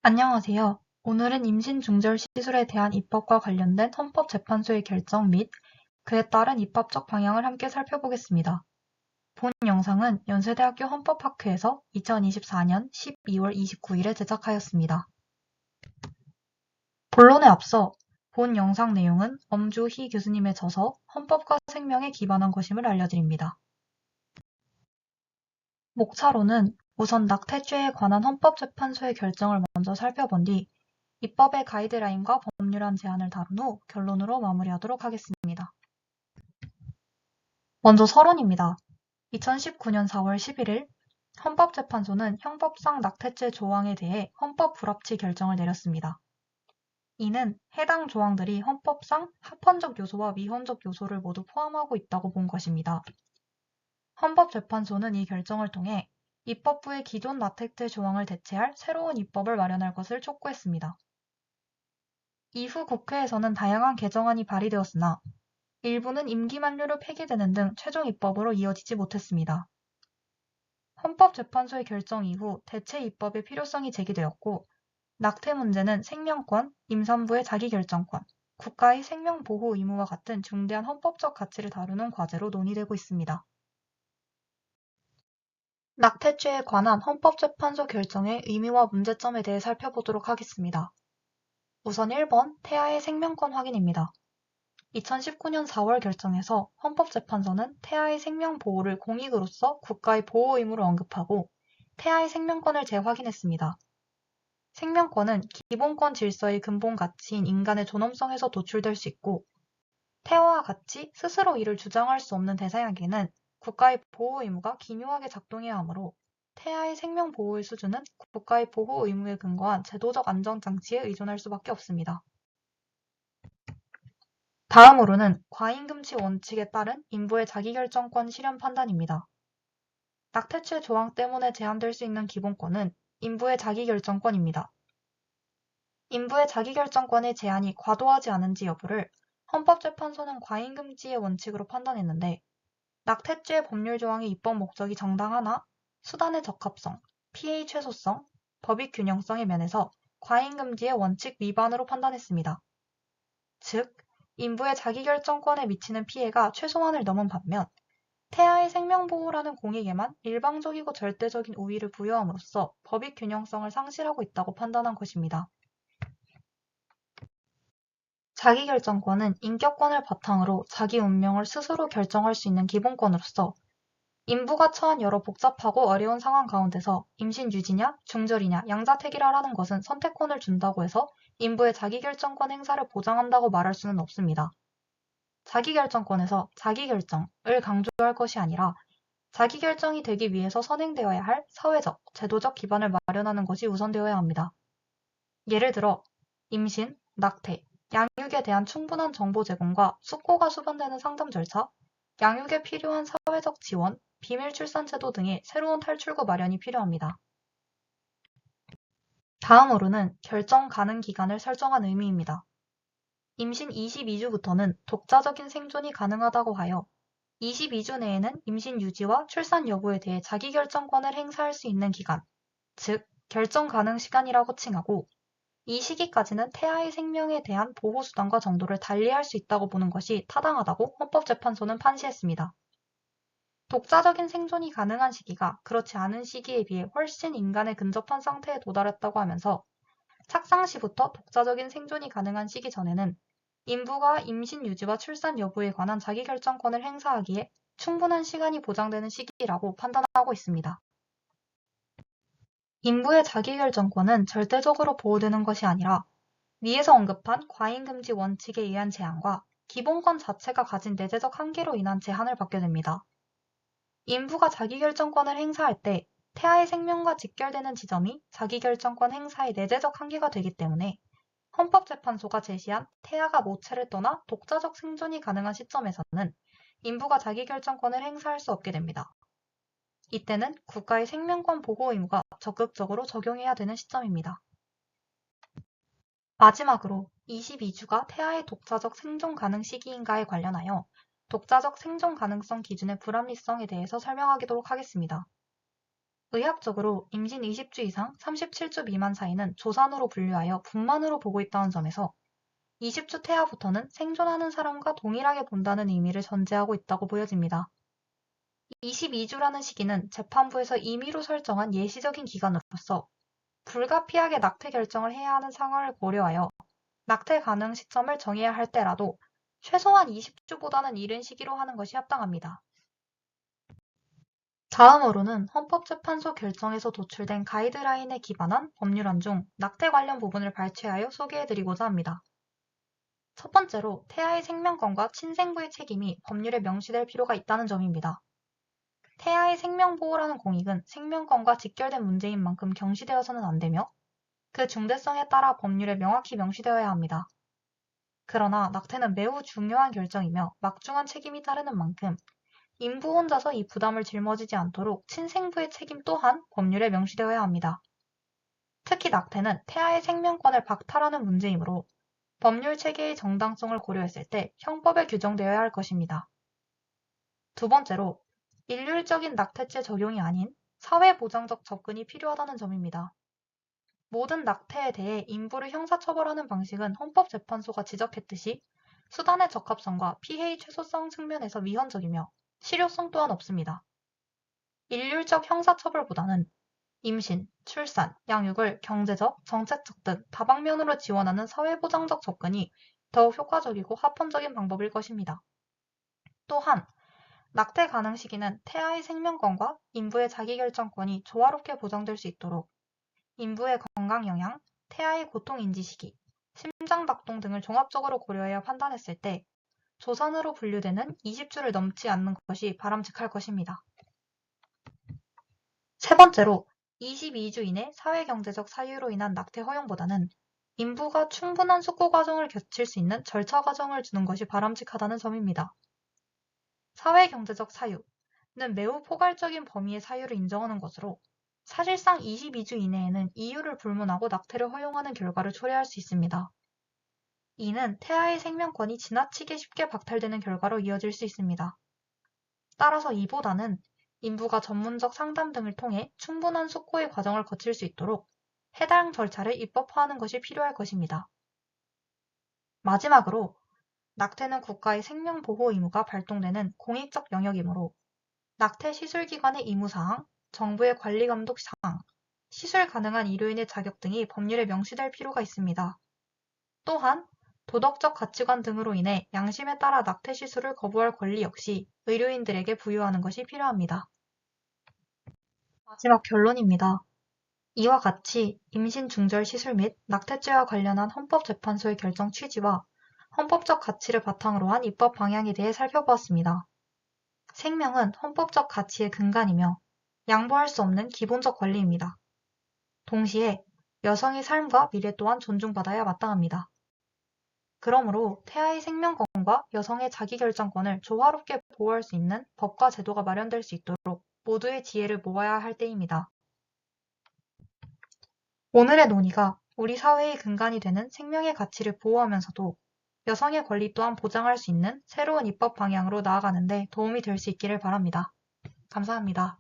안녕하세요. 오늘은 임신 중절 시술에 대한 입법과 관련된 헌법재판소의 결정 및 그에 따른 입법적 방향을 함께 살펴보겠습니다. 본 영상은 연세대학교 헌법학회에서 2024년 12월 29일에 제작하였습니다. 본론에 앞서 본 영상 내용은 엄주희 교수님의 저서 헌법과 생명에 기반한 것임을 알려드립니다. 목차로는 우선 낙태죄에 관한 헌법재판소의 결정을 먼저 살펴본 뒤 입법의 가이드라인과 법률안 제안을 다룬 후 결론으로 마무리하도록 하겠습니다. 먼저 서론입니다. 2019년 4월 11일 헌법재판소는 형법상 낙태죄 조항에 대해 헌법 불합치 결정을 내렸습니다. 이는 해당 조항들이 헌법상 합헌적 요소와 미헌적 요소를 모두 포함하고 있다고 본 것입니다. 헌법재판소는 이 결정을 통해 입법부의 기존 낙태죄 조항을 대체할 새로운 입법을 마련할 것을 촉구했습니다. 이후 국회에서는 다양한 개정안이 발의되었으나 일부는 임기 만료로 폐기되는 등 최종 입법으로 이어지지 못했습니다. 헌법재판소의 결정 이후 대체 입법의 필요성이 제기되었고 낙태 문제는 생명권, 임산부의 자기결정권, 국가의 생명보호 의무와 같은 중대한 헌법적 가치를 다루는 과제로 논의되고 있습니다. 낙태죄에 관한 헌법재판소 결정의 의미와 문제점에 대해 살펴보도록 하겠습니다. 우선 1번 태아의 생명권 확인입니다. 2019년 4월 결정에서 헌법재판소는 태아의 생명 보호를 공익으로서 국가의 보호 의무로 언급하고 태아의 생명권을 재확인했습니다. 생명권은 기본권 질서의 근본 가치인 인간의 존엄성에서 도출될 수 있고 태아와 같이 스스로 이를 주장할 수 없는 대상에게는 국가의 보호 의무가 기묘하게 작동해야 하므로 태아의 생명 보호의 수준은 국가의 보호 의무에 근거한 제도적 안전장치에 의존할 수밖에 없습니다. 다음으로는 과잉금지 원칙에 따른 인부의 자기결정권 실현 판단입니다. 낙태죄 조항 때문에 제한될 수 있는 기본권은 인부의 자기결정권입니다. 인부의 자기결정권의 제한이 과도하지 않은지 여부를 헌법재판소는 과잉금지의 원칙으로 판단했는데 낙태죄 법률 조항의 입법 목적이 정당하나 수단의 적합성, 피해의 최소성, 법익 균형성의 면에서 과잉금지의 원칙 위반으로 판단했습니다. 즉, 인부의 자기결정권에 미치는 피해가 최소한을 넘은 반면 태아의 생명보호라는 공익에만 일방적이고 절대적인 우위를 부여함으로써 법익 균형성을 상실하고 있다고 판단한 것입니다. 자기결정권은 인격권을 바탕으로 자기 운명을 스스로 결정할 수 있는 기본권으로서 인부가 처한 여러 복잡하고 어려운 상황 가운데서 임신 유지냐, 중절이냐, 양자택일하라는 것은 선택권을 준다고 해서 인부의 자기결정권 행사를 보장한다고 말할 수는 없습니다. 자기결정권에서 자기결정을 강조할 것이 아니라 자기결정이 되기 위해서 선행되어야 할 사회적, 제도적 기반을 마련하는 것이 우선되어야 합니다. 예를 들어 임신, 낙태, 양육에 대한 충분한 정보 제공과 숙고가 수반되는 상담 절차, 양육에 필요한 사회적 지원, 비밀 출산 제도 등의 새로운 탈출구 마련이 필요합니다. 다음으로는 결정 가능 기간을 설정한 의미입니다. 임신 22주부터는 독자적인 생존이 가능하다고 하여 22주 내에는 임신 유지와 출산 여부에 대해 자기결정권을 행사할 수 있는 기간, 즉 결정 가능 시간이라고 칭하고 이 시기까지는 태아의 생명에 대한 보호수단과 정도를 달리할 수 있다고 보는 것이 타당하다고 헌법재판소는 판시했습니다. 독자적인 생존이 가능한 시기가 그렇지 않은 시기에 비해 훨씬 인간에 근접한 상태에 도달했다고 하면서 착상 시부터 독자적인 생존이 가능한 시기 전에는 인부가 임신 유지와 출산 여부에 관한 자기결정권을 행사하기에 충분한 시간이 보장되는 시기라고 판단하고 있습니다. 인부의 자기결정권은 절대적으로 보호되는 것이 아니라 위에서 언급한 과잉금지 원칙에 의한 제한과 기본권 자체가 가진 내재적 한계로 인한 제한을 받게 됩니다. 인부가 자기결정권을 행사할 때 태아의 생명과 직결되는 지점이 자기결정권 행사의 내재적 한계가 되기 때문에 헌법재판소가 제시한 태아가 모체를 떠나 독자적 생존이 가능한 시점에서는 인부가 자기결정권을 행사할 수 없게 됩니다. 이때는 국가의 생명권 보호 의무가 적극적으로 적용해야 되는 시점입니다. 마지막으로 22주가 태아의 독자적 생존 가능 시기인가에 관련하여 독자적 생존 가능성 기준의 불합리성에 대해서 설명하도록 하겠습니다. 의학적으로 임신 20주 이상 37주 미만 사이는 조산으로 분류하여 분만으로 보고 있다는 점에서 20주 태아부터는 생존하는 사람과 동일하게 본다는 의미를 전제하고 있다고 보여집니다. 22주라는 시기는 재판부에서 임의로 설정한 예시적인 기간으로서 불가피하게 낙태 결정을 해야 하는 상황을 고려하여 낙태 가능 시점을 정해야 할 때라도 최소한 20주보다는 이른 시기로 하는 것이 합당합니다. 다음으로는 헌법재판소 결정에서 도출된 가이드라인에 기반한 법률안 중 낙태 관련 부분을 발췌하여 소개해드리고자 합니다. 첫 번째로 태아의 생명권과 친생부의 책임이 법률에 명시될 필요가 있다는 점입니다. 태아의 생명보호라는 공익은 생명권과 직결된 문제인 만큼 경시되어서는 안 되며 그 중대성에 따라 법률에 명확히 명시되어야 합니다. 그러나 낙태는 매우 중요한 결정이며 막중한 책임이 따르는 만큼 인부 혼자서 이 부담을 짊어지지 않도록 친생부의 책임 또한 법률에 명시되어야 합니다. 특히 낙태는 태아의 생명권을 박탈하는 문제이므로 법률 체계의 정당성을 고려했을 때 형법에 규정되어야 할 것입니다. 두 번째로 일률적인 낙태죄 적용이 아닌 사회보장적 접근이 필요하다는 점입니다. 모든 낙태에 대해 인부를 형사처벌하는 방식은 헌법재판소가 지적했듯이 수단의 적합성과 피해의 최소성 측면에서 미현적이며 실효성 또한 없습니다. 일률적 형사처벌보다는 임신, 출산, 양육을 경제적, 정책적 등 다방면으로 지원하는 사회보장적 접근이 더욱 효과적이고 합헌적인 방법일 것입니다. 또한 낙태 가능 시기는 태아의 생명권과 인부의 자기결정권이 조화롭게 보장될 수 있도록 인부의 건강 영향, 태아의 고통 인지 시기, 심장 박동 등을 종합적으로 고려하여 판단했을 때 조산으로 분류되는 20주를 넘지 않는 것이 바람직할 것입니다. 세 번째로 22주 이내 사회경제적 사유로 인한 낙태 허용보다는 인부가 충분한 숙고 과정을 거칠 수 있는 절차 과정을 두는 것이 바람직하다는 점입니다. 사회경제적 사유는 매우 포괄적인 범위의 사유를 인정하는 것으로 사실상 22주 이내에는 이유를 불문하고 낙태를 허용하는 결과를 초래할 수 있습니다. 이는 태아의 생명권이 지나치게 쉽게 박탈되는 결과로 이어질 수 있습니다. 따라서 이보다는 인부가 전문적 상담 등을 통해 충분한 숙고의 과정을 거칠 수 있도록 해당 절차를 입법화하는 것이 필요할 것입니다. 마지막으로 낙태는 국가의 생명보호 의무가 발동되는 공익적 영역이므로 낙태 시술기관의 의무사항, 정부의 관리감독 사항, 시술 가능한 의료인의 자격 등이 법률에 명시될 필요가 있습니다. 또한 도덕적 가치관 등으로 인해 양심에 따라 낙태 시술을 거부할 권리 역시 의료인들에게 부여하는 것이 필요합니다. 마지막 결론입니다. 이와 같이 임신 중절 시술 및 낙태죄와 관련한 헌법재판소의 결정 취지와 헌법적 가치를 바탕으로 한 입법 방향에 대해 살펴보았습니다. 생명은 헌법적 가치의 근간이며 양보할 수 없는 기본적 권리입니다. 동시에 여성의 삶과 미래 또한 존중받아야 마땅합니다. 그러므로 태아의 생명권과 여성의 자기결정권을 조화롭게 보호할 수 있는 법과 제도가 마련될 수 있도록 모두의 지혜를 모아야 할 때입니다. 오늘의 논의가 우리 사회의 근간이 되는 생명의 가치를 보호하면서도 여성의 권리 또한 보장할 수 있는 새로운 입법 방향으로 나아가는 데 도움이 될 수 있기를 바랍니다. 감사합니다.